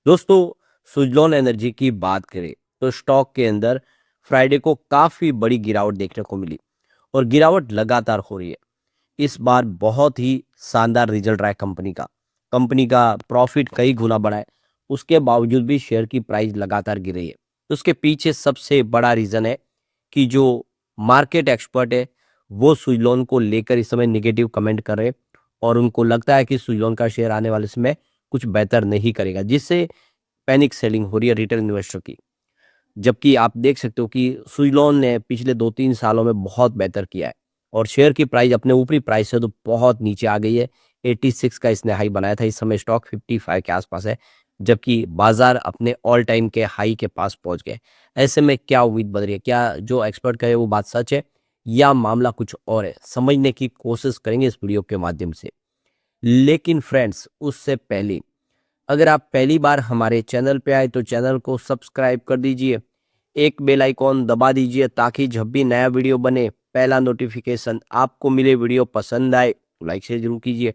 दोस्तों, सुज़लोन एनर्जी की बात करें तो स्टॉक के अंदर फ्राइडे को काफ़ी बड़ी गिरावट देखने को मिली और गिरावट लगातार हो रही है। इस बार बहुत ही शानदार रिजल्ट रहा है कंपनी का प्रॉफिट कई गुना बढ़ा है। उसके बावजूद भी शेयर की प्राइस लगातार गिर रही है। तो उसके पीछे सबसे बड़ा रीज़न है कि जो मार्केट एक्सपर्ट है वो सुज़लोन को लेकर इस समय नेगेटिव कमेंट कर रहे हैं और उनको लगता है कि सुज़लोन का शेयर आने वाले समय कुछ बेहतर नहीं करेगा, जिससे पैनिक सेलिंग हो रही है रिटेल इन्वेस्टर की। जबकि आप देख सकते हो कि सुज़लोन ने पिछले 2-3 सालों में बहुत बेहतर किया है और शेयर की प्राइस अपने ऊपरी प्राइस से तो बहुत नीचे आ गई है। 86 का इसने हाई बनाया था, इस समय स्टॉक 55 के आसपास है, जबकि बाज़ार अपने ऑल टाइम के हाई के पास पहुँच गए। ऐसे में क्या उम्मीद बन रही है? क्या जो एक्सपर्ट कहे वो बात सच है या मामला कुछ और है? समझने की कोशिश करेंगे इस वीडियो के माध्यम से। लेकिन फ्रेंड्स, उससे पहले अगर आप पहली बार हमारे चैनल पे आए तो चैनल को सब्सक्राइब कर दीजिए, एक बेल आइकॉन दबा दीजिए ताकि जब भी नया वीडियो बने पहला नोटिफिकेशन आपको मिले। वीडियो पसंद आए तो लाइक शेयर जरूर कीजिए।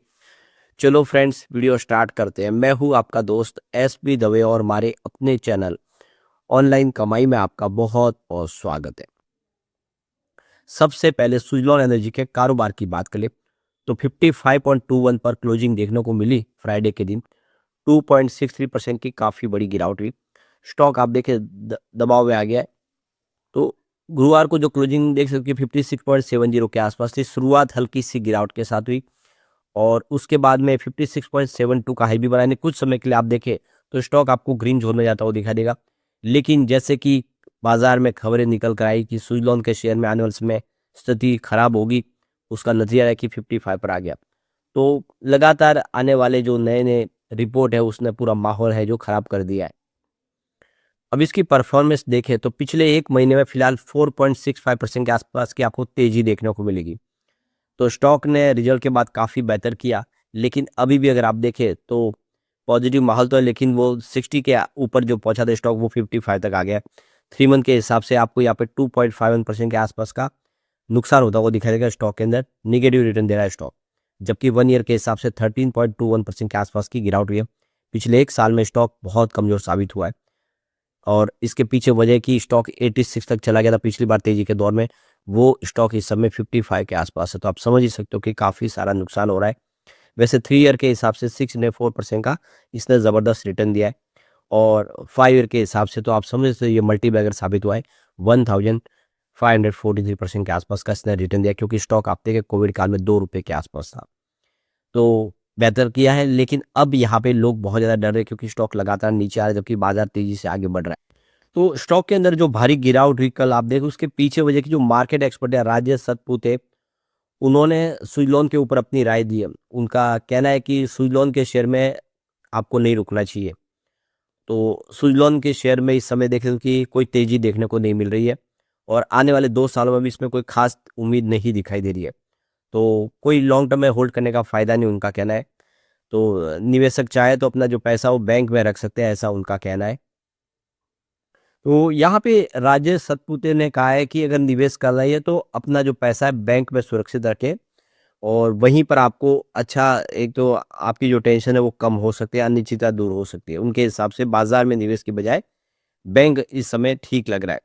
चलो फ्रेंड्स, वीडियो स्टार्ट करते हैं। मैं हूँ आपका दोस्त एस बी दवे और हमारे अपने चैनल ऑनलाइन कमाई में आपका बहुत बहुत स्वागत है। सबसे पहले सुजलॉन एनर्जी के कारोबार की बात करें तो 55.21 पर क्लोजिंग देखने को मिली फ्राइडे के दिन। 2.63% की काफ़ी बड़ी गिरावट हुई। स्टॉक आप देखें दबाव में आ गया है। तो गुरुवार को जो क्लोजिंग देख सकते हैं 56.70 के आसपास थी। शुरुआत हल्की सी गिरावट के साथ हुई और उसके बाद में 56.72 का हाई भी बनाने कुछ समय के लिए आप देखें तो स्टॉक आपको ग्रीन जोन में जाता हुआ दिखाई देगा। लेकिन जैसे कि बाजार में खबरें निकल कर आई कि सुजलॉन के शेयर में आने वाले समय स्थिति खराब होगी, उसका नतीजा है कि 55 पर आ गया। तो लगातार आने वाले जो नए-नए रिपोर्ट है उसने पूरा माहौल है जो खराब कर दिया है। अब इसकी परफॉर्मेंस देखें तो पिछले 1 महीने में फिलहाल 4.65% के आसपास की आपको तेज़ी देखने को मिलेगी। तो स्टॉक ने रिजल्ट के बाद काफ़ी बेहतर किया, लेकिन अभी भी अगर आप देखें तो पॉजिटिव माहौल तो है, लेकिन वो 60 के ऊपर जो पहुँचा था स्टॉक वो 55 तक आ गया है। 3 मंथ के हिसाब से आपको यहाँ पे 2.51% के आसपास का नुकसान होता हुआ दिखाई देगा स्टॉक के अंदर, नेगेटिव रिटर्न दे रहा है स्टॉक। जबकि 1 ईयर के हिसाब से 13.21% के आसपास की गिरावट हुई है। पिछले 1 साल में स्टॉक बहुत कमज़ोर साबित हुआ है और इसके पीछे वजह है कि स्टॉक 86 तक चला गया था पिछली बार तेज़ी के दौर में, वो स्टॉक इस समय 55 के आसपास है। तो आप समझ ही सकते हो कि काफ़ी सारा नुकसान हो रहा है। वैसे 3 ईयर के हिसाब से 6.4% का इसने ज़बरदस्त रिटर्न दिया है और 5 ईयर के हिसाब से तो आप समझ सकते हो ये मल्टी बैगर साबित हुआ है। 1543% के आसपास का इसने रिटर्न दिया क्योंकि स्टॉक आप देखिए कोविड काल में ₹2 के आसपास था। तो बेहतर किया है, लेकिन अब यहाँ पे लोग बहुत ज़्यादा डर रहे हैं क्योंकि स्टॉक लगातार नीचे आ रहा है जबकि बाजार तेज़ी से आगे बढ़ रहा है। तो स्टॉक के अंदर जो भारी गिरावट हुई कल आप देखो उसके पीछे वजह की जो मार्केट एक्सपर्ट है राजेश सतपुते, उन्होंने सुज़लोन के ऊपर अपनी राय दी है। उनका कहना है कि सुज़लोन के शेयर में आपको नहीं रुकना चाहिए। तो सुज़लोन के शेयर में इस समय देखें कि कोई तेज़ी देखने को नहीं मिल रही है और आने वाले 2 सालों में भी इसमें कोई ख़ास उम्मीद नहीं दिखाई दे रही है। तो कोई लॉन्ग टर्म में होल्ड करने का फ़ायदा नहीं, उनका कहना है। तो निवेशक चाहे तो अपना जो पैसा वो बैंक में रख सकते हैं, ऐसा उनका कहना है। तो यहाँ पे राजेश सतपुते ने कहा है कि अगर निवेश कर रही है तो अपना जो पैसा है बैंक में सुरक्षित रखें और वहीं पर आपको अच्छा, एक तो आपकी जो टेंशन है वो कम हो सकती है, अनिश्चितता दूर हो सकती है। उनके हिसाब से बाजार में निवेश की बजाय बैंक इस समय ठीक लग रहा है।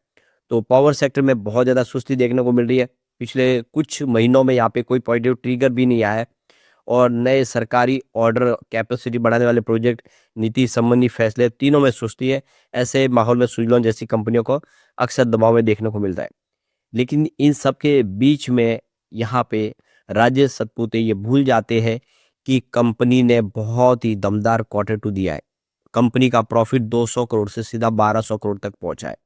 तो पावर सेक्टर में बहुत ज़्यादा सुस्ती देखने को मिल रही है। पिछले कुछ महीनों में यहाँ पे कोई पॉजिटिव ट्रिगर भी नहीं आया है और नए सरकारी ऑर्डर, कैपेसिटी बढ़ाने वाले प्रोजेक्ट, नीति संबंधी फैसले, तीनों में सुस्ती है। ऐसे माहौल में सुज़लोन जैसी कंपनियों को अक्सर दबाव में देखने को मिलता है। लेकिन इन सब के बीच में यहाँ पे राजेश सतपुते ये भूल जाते हैं कि कंपनी ने बहुत ही दमदार क्वार्टर टू दिया है। कंपनी का प्रॉफिट 200 करोड़ से सीधा 1200 करोड़ तक पहुंचा है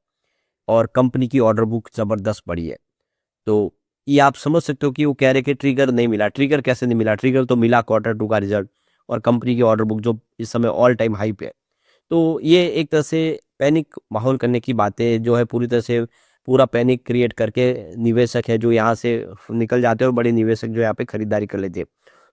और कंपनी की ऑर्डर बुक जबरदस्त बढ़ी है। तो ये आप समझ सकते हो कि वो कह रहे कि ट्रिगर नहीं मिला। ट्रिगर कैसे नहीं मिला? ट्रिगर तो मिला क्वार्टर टू का रिजल्ट और कंपनी की ऑर्डर बुक जो इस समय ऑल टाइम हाई पे है। तो ये एक तरह से पैनिक माहौल करने की बातें जो है, पूरी तरह से पूरा पैनिक क्रिएट करके निवेशक है जो यहाँ से निकल जाते हैं और बड़े निवेशक जो यहाँ पे खरीदारी कर लेते हैं।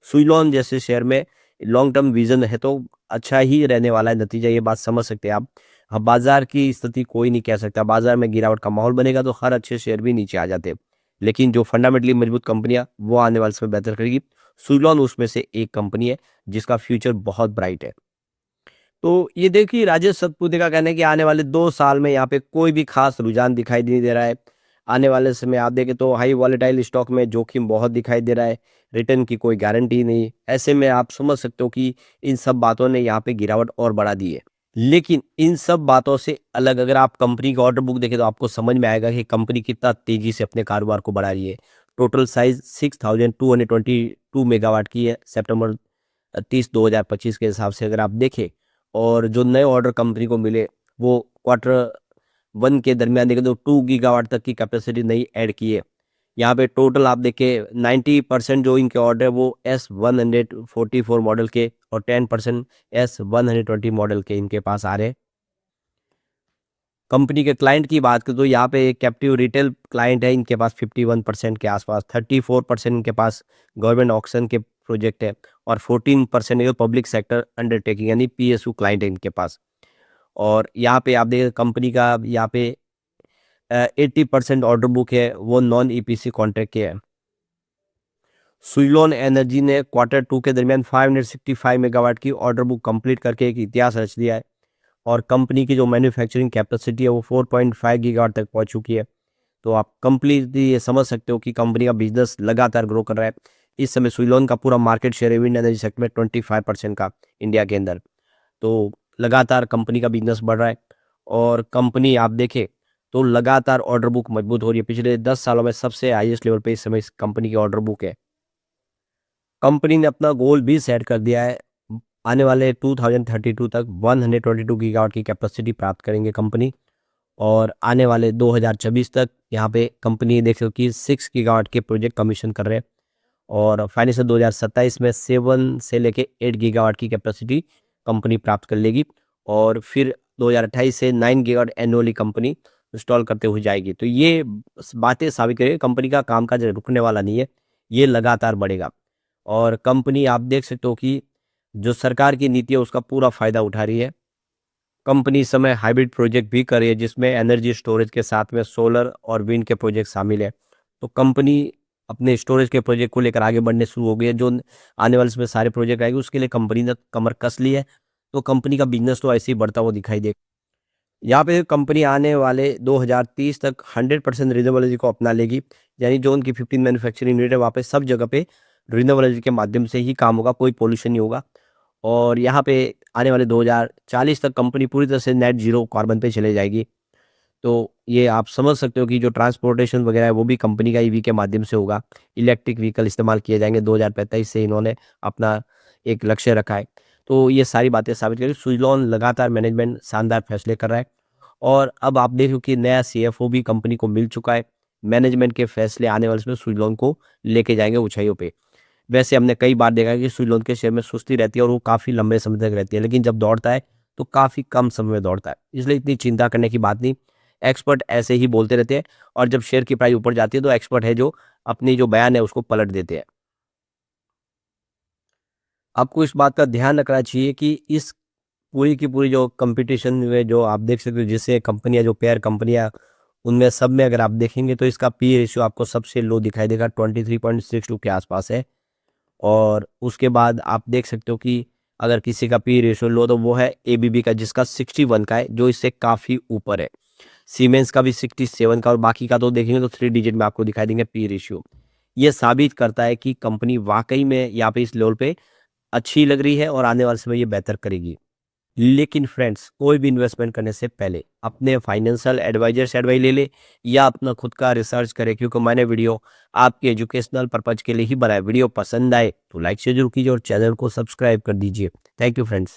सुइलॉन जैसे शेयर में लॉन्ग टर्म विजन है तो अच्छा ही रहने वाला है नतीजा, ये बात समझ सकते हैं आप। हाँ, बाजार की स्थिति कोई नहीं कह सकता। बाजार में गिरावट का माहौल बनेगा तो हर अच्छे शेयर भी नीचे आ जाते हैं, लेकिन जो फंडामेंटली मजबूत कंपनियां वो आने वाले समय बेहतर करेगी। सुइलॉन उसमें से एक कंपनी है जिसका फ्यूचर बहुत ब्राइट है। तो ये देखिए राजेश सतपुते का कहना है कि आने वाले 2 साल में यहाँ पे कोई भी खास रुझान दिखाई नहीं दे रहा है। आने वाले समय आप देखें तो हाई वॉलेटाइल स्टॉक में जोखिम बहुत दिखाई दे रहा है, रिटर्न की कोई गारंटी नहीं। ऐसे में आप समझ सकते हो कि इन सब बातों ने यहाँ पे गिरावट और बढ़ा दी है। लेकिन इन सब बातों से अलग अगर आप कंपनी का ऑर्डर बुक देखें तो आपको समझ में आएगा कि कंपनी कितना तेज़ी से अपने कारोबार को बढ़ा रही है। टोटल साइज़ 6222 मेगावाट की है सितंबर 30 2025 के हिसाब से अगर आप देखें और जो नए ऑर्डर कंपनी को मिले वो क्वार्टर 1 के दरमियान देखें तो 2 गीगावाट तक की कैपेसिटी नई ऐड की है। यहाँ पे टोटल आप देखें 90% जो इनके ऑर्डर है वो S144 मॉडल के और 10% S120 मॉडल के इनके पास आ रहे हैं। कंपनी के क्लाइंट की बात करें तो यहाँ पे कैप्टिव रिटेल क्लाइंट है इनके पास 51% के आसपास, 34% इनके पास गवर्नमेंट ऑक्शन के प्रोजेक्ट है और 14% ये पब्लिक सेक्टर अंडरटेकिंग यानी PSU क्लाइंट है इनके पास। और यहाँ पे आप देखें कंपनी का यहाँ पे 80% ऑर्डर बुक है वो नॉन EPC कॉन्ट्रैक्ट के है। सुइलोन एनर्जी ने क्वार्टर 2 के दरमियान 565 मेगावाट की ऑर्डर बुक कंप्लीट करके एक इतिहास रच दिया है और कंपनी की जो मैन्युफैक्चरिंग कैपेसिटी है वो 4.5 गीगावाट तक पहुंच चुकी है। तो आप कंप्लीटली ये समझ सकते हो कि कंपनी का बिजनेस लगातार ग्रो कर रहा है। इस समय सुइलोन का पूरा मार्केट शेयर है विंड एनर्जी सेक्टर में 25% का इंडिया के अंदर। तो लगातार कंपनी का बिजनेस बढ़ रहा है और कंपनी आप देखें तो लगातार ऑर्डर बुक मजबूत हो रही है। पिछले 10 सालों में सबसे हाईएस्ट लेवल पे इस समय इस कंपनी की ऑर्डर बुक है। कंपनी ने अपना गोल भी सेट कर दिया है। आने वाले 2032 तक 122 गीगावाट की कैपेसिटी प्राप्त करेंगे कंपनी और आने वाले 2024 तक यहाँ पे कंपनी देख सकते कि 6 गीगावाट के प्रोजेक्ट कमीशन कर रहे हैं और फाइनेंशियल 2027 में 7 से लेके 8 गीगावाट की कैपेसिटी कंपनी प्राप्त कर लेगी और फिर 2028 से 9 गीगावाट एनुअली कंपनी इंस्टॉल करते हुए जाएगी। तो ये बातें साबित करें कंपनी का कामकाज रुकने वाला नहीं है, ये लगातार बढ़ेगा और कंपनी आप देख सकते हो कि जो सरकार की नीति है उसका पूरा फायदा उठा रही है। कंपनी इस समय हाइब्रिड प्रोजेक्ट भी कर रही है जिसमें एनर्जी स्टोरेज के साथ में सोलर और विंड के प्रोजेक्ट शामिल है। तो कंपनी अपने स्टोरेज के प्रोजेक्ट को लेकर आगे बढ़ने शुरू हो गई है। जो आने वाले समय सारे प्रोजेक्ट आएंगे उसके लिए कंपनी ने कमर कस ली है। तो कंपनी का बिजनेस तो ऐसे ही बढ़ता हुआ दिखाई दे। यहाँ पे कंपनी आने वाले 2030 तक 100% रिन्यूएबल एनर्जी को अपना लेगी। यानी जो उनकी 15 मैन्युफैक्चरिंग यूनिट है वहाँ पे सब जगह पे रिन्यूएबल एनर्जी के माध्यम से ही काम होगा, कोई पोल्यूशन नहीं होगा। और यहाँ पे आने वाले 2040 तक कंपनी पूरी तरह से नेट जीरो कार्बन पे चले जाएगी। तो ये आप समझ सकते हो कि जो ट्रांसपोर्टेशन वगैरह है वो भी कंपनी का ईवी के माध्यम से होगा। इलेक्ट्रिक व्हीकल इस्तेमाल किए जाएंगे 2045 से इन्होंने अपना एक लक्ष्य रखा है। तो ये सारी बातें साबित करें सुइलोन लगातार मैनेजमेंट शानदार फैसले कर रहा है और अब आप देखो कि नया CFO भी कंपनी को मिल चुका है। मैनेजमेंट के फैसले आने वाले समय सुइलोन को लेके जाएंगे ऊंचाइयों पे। वैसे हमने कई बार देखा है कि सुइलोन के शेयर में सुस्ती रहती है और वो काफ़ी लंबे समय तक रहती है, लेकिन जब दौड़ता है तो काफ़ी कम समय में दौड़ता है, इसलिए इतनी चिंता करने की बात नहीं। एक्सपर्ट ऐसे ही बोलते रहते हैं और जब शेयर की प्राइस ऊपर जाती है तो एक्सपर्ट है जो अपनी जो बयान है उसको पलट देते हैं। आपको इस बात का ध्यान रखना चाहिए कि इस पूरी की पूरी जो कंपटीशन में जो आप देख सकते हो जिससे कंपनियां जो पेयर कंपनियां उनमें सब में अगर आप देखेंगे तो इसका पी रेशियो आपको सबसे लो दिखाई देगा 23.62 के आसपास है। और उसके बाद आप देख सकते हो कि अगर किसी का पी रेशियो लो तो वो है ABB का जिसका 61 का है जो इससे काफ़ी ऊपर है। सीमेंस का भी 67 का और बाकी का तो देखेंगे तो 3 डिजिट में आपको दिखाई देंगे पी रेशियो। ये साबित करता है कि कंपनी वाकई में यहाँ पे इस लेवल पे अच्छी लग रही है और आने वाले समय ये बेहतर करेगी। लेकिन फ्रेंड्स कोई भी इन्वेस्टमेंट करने से पहले अपने फाइनेंशियल एडवाइजर से एडवाइस ले ले या अपना खुद का रिसर्च करें क्योंकि मैंने वीडियो आपके एजुकेशनल पर्पज के लिए ही बनाया। वीडियो पसंद आए तो लाइक से जरूर कीजिए और चैनल को सब्सक्राइब कर दीजिए। Thank you friends.